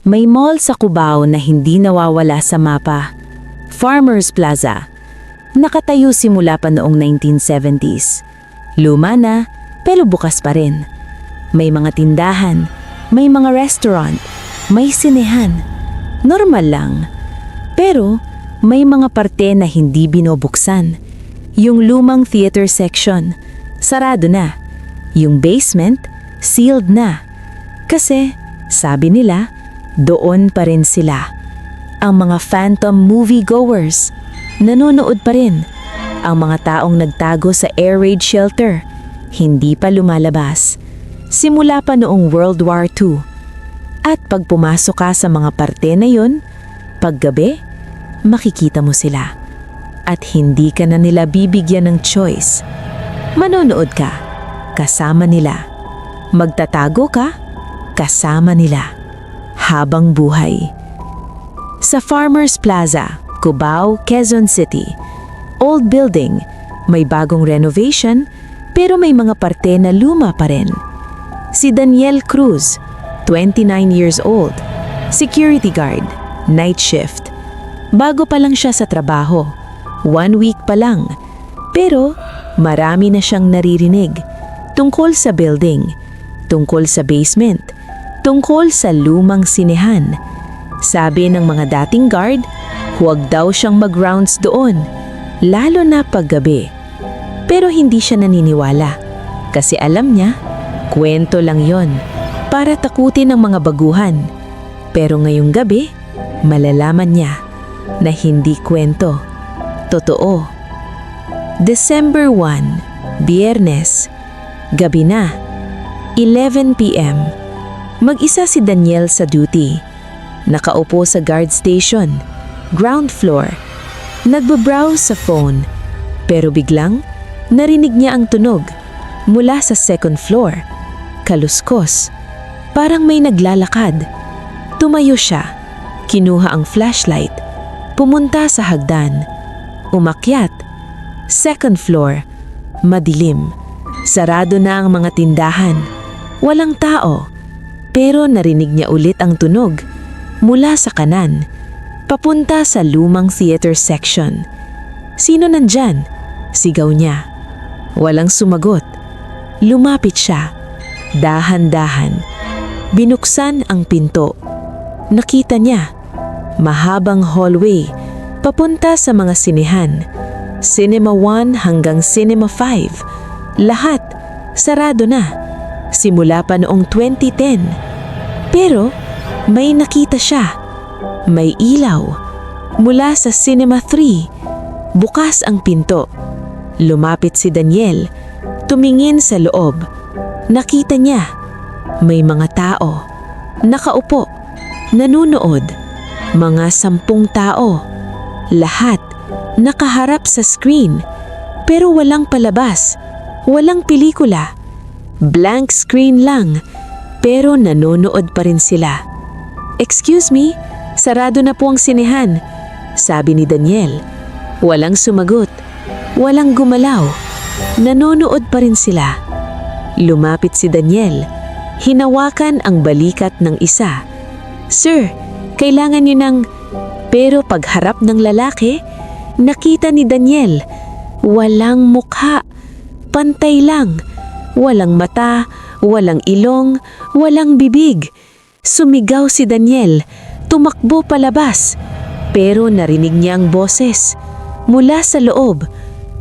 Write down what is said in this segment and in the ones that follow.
May mall sa Cubao na hindi nawawala sa mapa. Farmers Plaza. Nakatayo simula pa noong 1970s. Luma na, pero bukas pa rin. May mga tindahan, may mga restaurant, may sinehan. Normal lang. Pero may mga parte na hindi binubuksan. Yung lumang theater section, sarado na. Yung basement, sealed na. Kasi, sabi nila, doon pa rin sila. Ang mga phantom moviegoers, nanonood pa rin. Ang mga taong nagtago sa air raid shelter, hindi pa lumalabas. Simula pa noong World War II. At pag pumasok ka sa mga parte na yun, paggabi, makikita mo sila. At hindi ka na nila bibigyan ng choice. Manonood ka, kasama nila. Magtatago ka, kasama nila. Habang buhay. Sa Farmers Plaza, Cubao, Quezon City. Old building, may bagong renovation, pero may mga parte na luma pa rin. Si Daniel Cruz, 29 years old, security guard, night shift. Bago pa lang siya sa trabaho, 1 week pa lang, pero marami na siyang naririnig tungkol sa building, tungkol sa basement, tungkol sa lumang sinehan. Sabi ng mga dating guard, huwag daw siyang mag-rounds doon, lalo na paggabi. Pero hindi siya naniniwala kasi alam niya, kwento lang yon para takutin ng mga baguhan. Pero ngayong gabi, malalaman niya na hindi kwento, totoo. December 1, Biyernes, gabi na, 11 p.m. Mag-isa si Daniel sa duty. Nakaupo sa guard station, ground floor. Nagbabrowse sa phone. Pero biglang, narinig niya ang tunog mula sa second floor. Kaluskos. Parang may naglalakad. Tumayo siya. Kinuha ang flashlight. Pumunta sa hagdan. Umakyat. Second floor. Madilim. Sarado na ang mga tindahan. Walang tao. Pero narinig niya ulit ang tunog mula sa kanan, papunta sa lumang theater section. Sino nandyan? Sigaw niya. Walang sumagot. Lumapit siya. Dahan-dahan. Binuksan ang pinto. Nakita niya. Mahabang hallway, papunta sa mga sinehan. Cinema 1 hanggang Cinema 5. Lahat, sarado na. Simula pa noong 2010. Pero may nakita siya. May ilaw. Mula sa Cinema 3. Bukas ang pinto. Lumapit si Daniel. Tumingin sa loob. Nakita niya. May mga tao. Nakaupo. Nanunood. Mga 10 tao. Lahat nakaharap sa screen. Pero walang palabas. Walang pelikula. Blank screen lang, pero nanonood pa rin sila. Excuse me, sarado na po ang sinehan, sabi ni Daniel. Walang sumagot, walang gumalaw. Nanonood pa rin sila. Lumapit si Daniel. Hinawakan ang balikat ng isa. Sir, kailangan niyo ng... Pero pagharap ng lalaki, nakita ni Daniel. Walang mukha, pantay lang. Walang mata, walang ilong, walang bibig. Sumigaw si Daniel, tumakbo palabas. Pero narinig niya ang boses mula sa loob.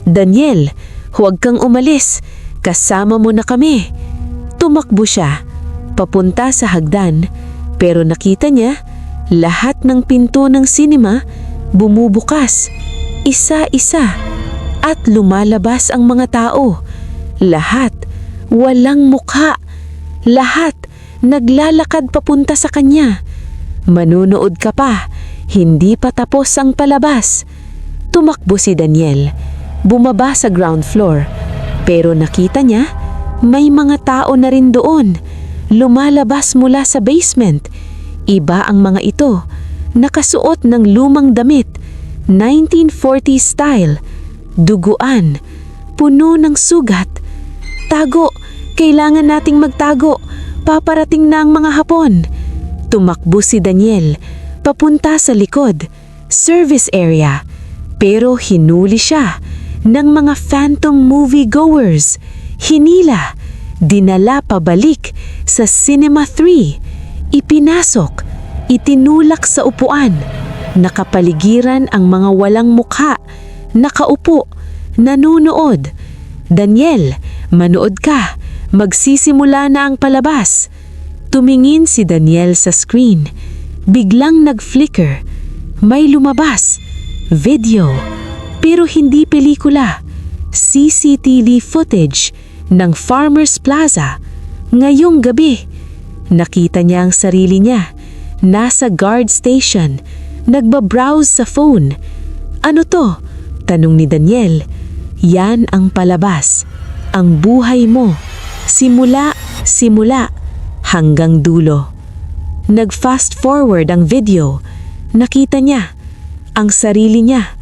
Daniel, huwag kang umalis. Kasama mo na kami. Tumakbo siya, papunta sa hagdan. Pero nakita niya, lahat ng pinto ng sinema bumubukas. Isa-isa. At lumalabas ang mga tao. Lahat. Walang mukha. Lahat naglalakad papunta sa kanya. Manunood ka pa, hindi pa tapos ang palabas. Tumakbo si Daniel. Bumaba sa ground floor. Pero nakita niya, may mga tao na rin doon. Lumalabas mula sa basement. Iba ang mga ito. Nakasuot ng lumang damit. 1940s style. Duguan. Puno ng sugat. Tago! Kailangan nating magtago. Paparating na ang mga Hapon. Tumakbo si Daniel, papunta sa likod, service area. Pero hinuli siya ng mga phantom moviegoers. Hinila, dinala pabalik sa Cinema 3. Ipinasok, itinulak sa upuan. Nakapaligiran ang mga walang mukha. Nakaupo, nanunood. Daniel, manood ka. Magsisimula na ang palabas. Tumingin si Daniel sa screen. Biglang nag-flicker. May lumabas. Video. Pero hindi pelikula. CCTV footage ng Farmers Plaza. Ngayong gabi, nakita niya ang sarili niya. Nasa guard station. Nagbabrowse sa phone. Ano to? Tanong ni Daniel. Yan ang palabas. Ang buhay mo. Simula hanggang dulo. Nag-fast forward ang video. Nakita niya ang sarili niya.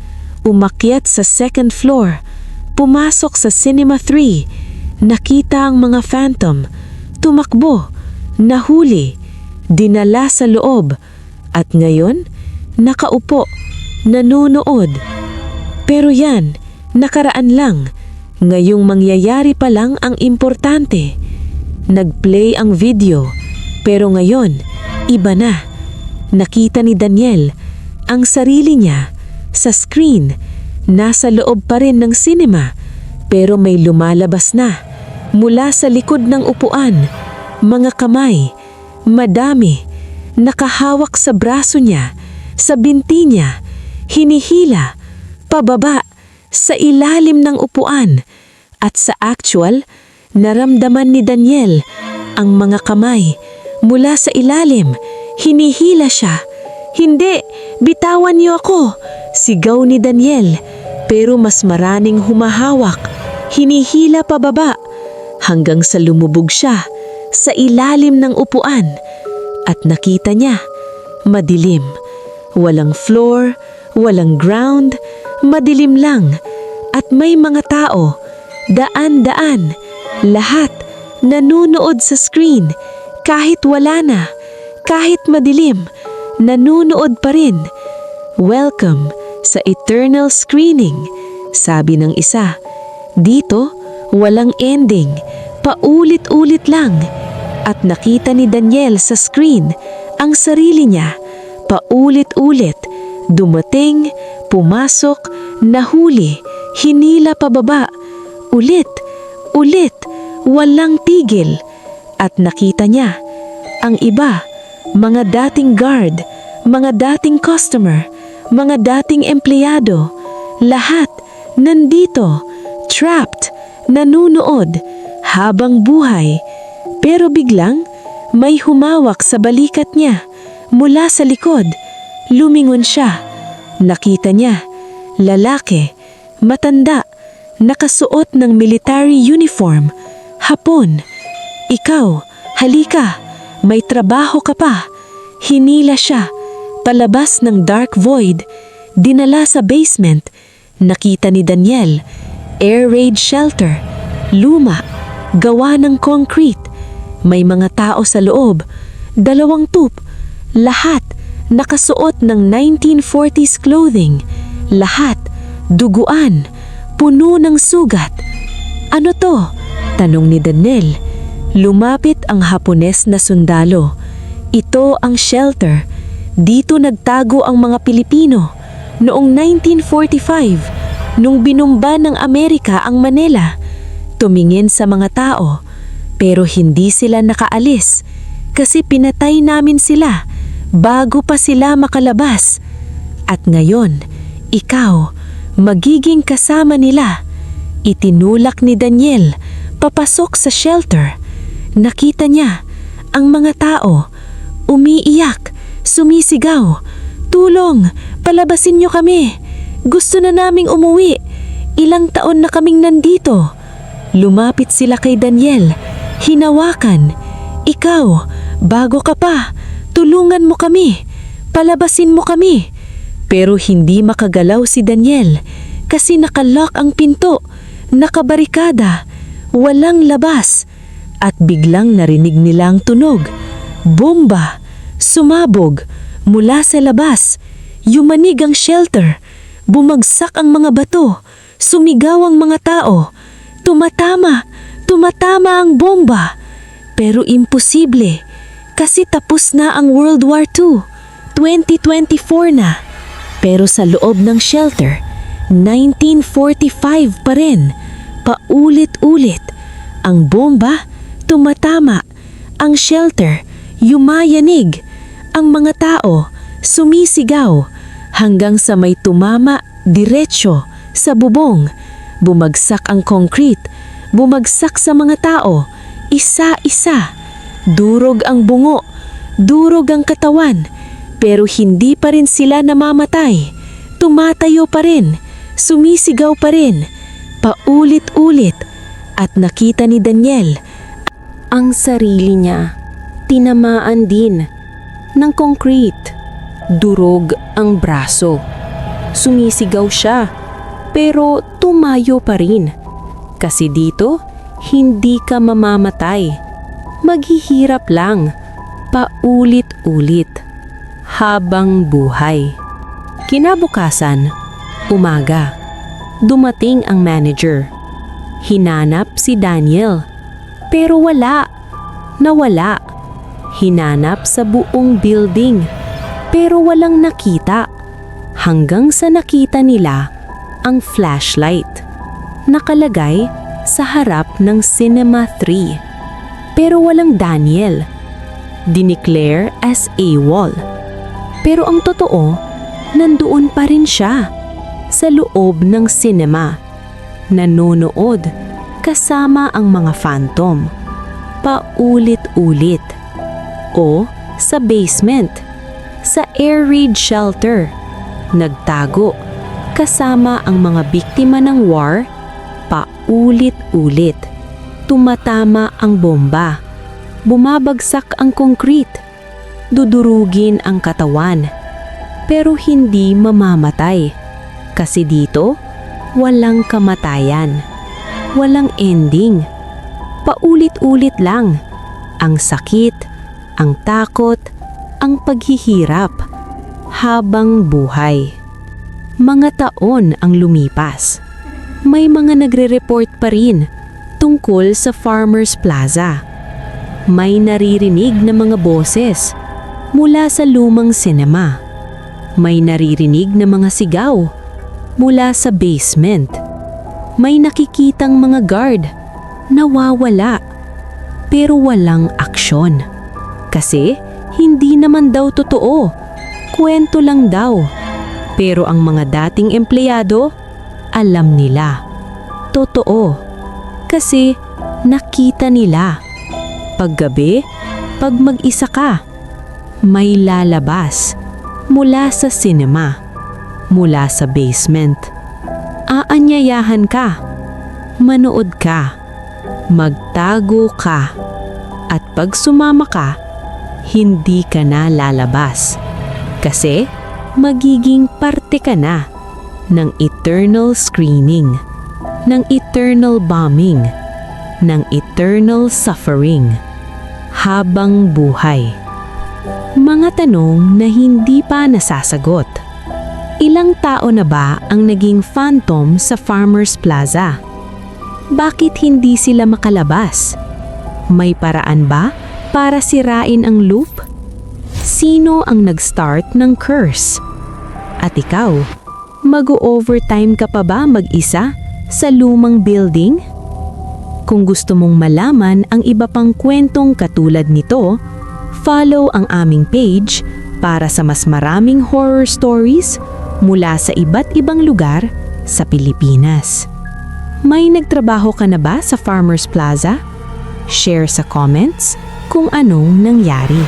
Umakyat sa second floor. Pumasok sa Cinema 3. Nakita ang mga phantom. Tumakbo. Nahuli. Dinala sa loob. At ngayon, nakaupo. Nanunood. Pero yan, nakaraan lang. Ngayong mangyayari pa lang ang importante. Nag-play ang video, pero ngayon, iba na. Nakita ni Daniel ang sarili niya sa screen. Nasa loob pa rin ng cinema, pero may lumalabas na. Mula sa likod ng upuan, mga kamay, madami, nakahawak sa braso niya, sa binti niya, hinihila, pababa, sa ilalim ng upuan. At sa actual, naramdaman ni Daniel ang mga kamay mula sa ilalim. Hinihila siya. Hindi, bitawan niyo ako, sigaw ni Daniel. Pero mas maraming humahawak. Hinihila pababa hanggang sa lumubog siya sa ilalim ng upuan. At nakita niya, madilim. Walang floor, walang ground, madilim lang. At may mga tao, daan-daan, lahat nanunood sa screen. Kahit wala na, kahit madilim, nanunood pa rin. Welcome sa eternal screening, sabi ng isa. Dito, walang ending, paulit-ulit lang. At nakita ni Daniel sa screen ang sarili niya, paulit-ulit, dumating, pumasok, nahuli, hinila pababa, ulit, walang tigil. At nakita niya, ang iba, mga dating guard, mga dating customer, mga dating empleyado, lahat nandito, trapped, nanunood, habang buhay. Pero biglang, may humawak sa balikat niya, mula sa likod. Lumingon siya. Nakita niya, lalaki, matanda, nakasuot ng military uniform, Hapon. Ikaw, halika, may trabaho ka pa. Hinila siya, palabas ng dark void, dinala sa basement. Nakita ni Daniel, air raid shelter, luma, gawa ng concrete. May mga tao sa loob, 2 tup, lahat nakasuot ng 1940s clothing, lahat duguan, puno ng sugat. Ano to? Tanong ni Daniel. Lumapit ang Hapones na sundalo. Ito ang shelter. Dito nagtago ang mga Pilipino noong 1945 nung binumba ng Amerika ang Manila. Tumingin sa mga tao pero hindi sila nakaalis kasi pinatay namin sila bago pa sila makalabas. At ngayon, ikaw magiging kasama nila. Itinulak ni Daniel papasok sa shelter. Nakita niya ang mga tao umiiyak, sumisigaw. Tulong! Palabasin niyo kami! Gusto na naming umuwi. Ilang taon na kaming nandito. Lumapit sila kay Daniel. Hinawakan. Ikaw, bago ka pa. Tulungan mo kami. Palabasin mo kami. Pero hindi makagalaw si Daniel kasi nakalock ang pinto. Nakabarikada. Walang labas. At biglang narinig nila ang tunog. Bomba! Sumabog mula sa labas. Yumanig ang shelter. Bumagsak ang mga bato. Sumigaw ang mga tao. Tumatama ang bomba. Pero imposible kasi tapos na ang World War II. 2024 na. Pero sa loob ng shelter, 1945 pa rin. Paulit-ulit. Ang bomba, tumatama. Ang shelter, yumayanig. Ang mga tao, sumisigaw. Hanggang sa may tumama, diretsyo, sa bubong. Bumagsak ang concrete. Bumagsak sa mga tao. Isa-isa. Durog ang bungo. Durog ang katawan. Pero hindi pa rin sila namamatay. Tumatayo pa rin. Sumisigaw pa rin. Paulit-ulit. At nakita ni Daniel ang sarili niya. Tinamaan din ng concrete. Durog ang braso. Sumisigaw siya. Pero tumayo pa rin. Kasi dito, hindi ka mamamatay. Maghihirap lang. Paulit-ulit. Habang buhay. Kinabukasan, umaga. Dumating ang manager. Hinanap si Daniel. Pero wala. Nawala. Hinanap sa buong building. Pero walang nakita. Hanggang sa nakita nila ang flashlight. Nakalagay sa harap ng Cinema 3. Pero walang Daniel. Dineclare as AWOL. Pero ang totoo, nandoon pa rin siya. Sa loob ng cinema. Nanonood kasama ang mga phantom. Paulit-ulit. O sa basement. Sa air raid shelter. Nagtago kasama ang mga biktima ng war. Paulit-ulit. Tumatama ang bomba. Bumabagsak ang concrete. Dudurugin ang katawan. Pero hindi mamamatay. Kasi dito, walang kamatayan. Walang ending. Paulit-ulit lang. Ang sakit, ang takot, ang paghihirap. Habang buhay. Mga taon ang lumipas. May mga nagre-report pa rin tungkol sa Farmers Plaza. May naririnig na mga boses mula sa lumang sinema. May naririnig na mga sigaw mula sa basement. May nakikitang mga guard nawawala pero walang aksyon. Kasi hindi naman daw totoo. Kwento lang daw. Pero ang mga dating empleyado, alam nila. Totoo. Kasi nakita nila. Paggabi, pag mag-isa ka, may lalabas mula sa cinema, mula sa basement. Aanyayahan ka, manood ka, magtago ka, at pag sumama ka, hindi ka na lalabas. Kasi magiging parte ka na ng eternal screening, ng eternal bombing, ng eternal suffering, habang buhay. Mga tanong na hindi pa nasasagot. Ilang tao na ba ang naging phantom sa Farmers Plaza? Bakit hindi sila makalabas? May paraan ba para sirain ang loop? Sino ang nag-start ng curse? At ikaw, mag-overtime ka pa ba mag-isa sa lumang building? Kung gusto mong malaman ang iba pang kwentong katulad nito, follow ang aming page para sa mas maraming horror stories mula sa iba't ibang lugar sa Pilipinas. May nagtrabaho ka na ba sa Farmers Plaza? Share sa comments kung anong nangyari.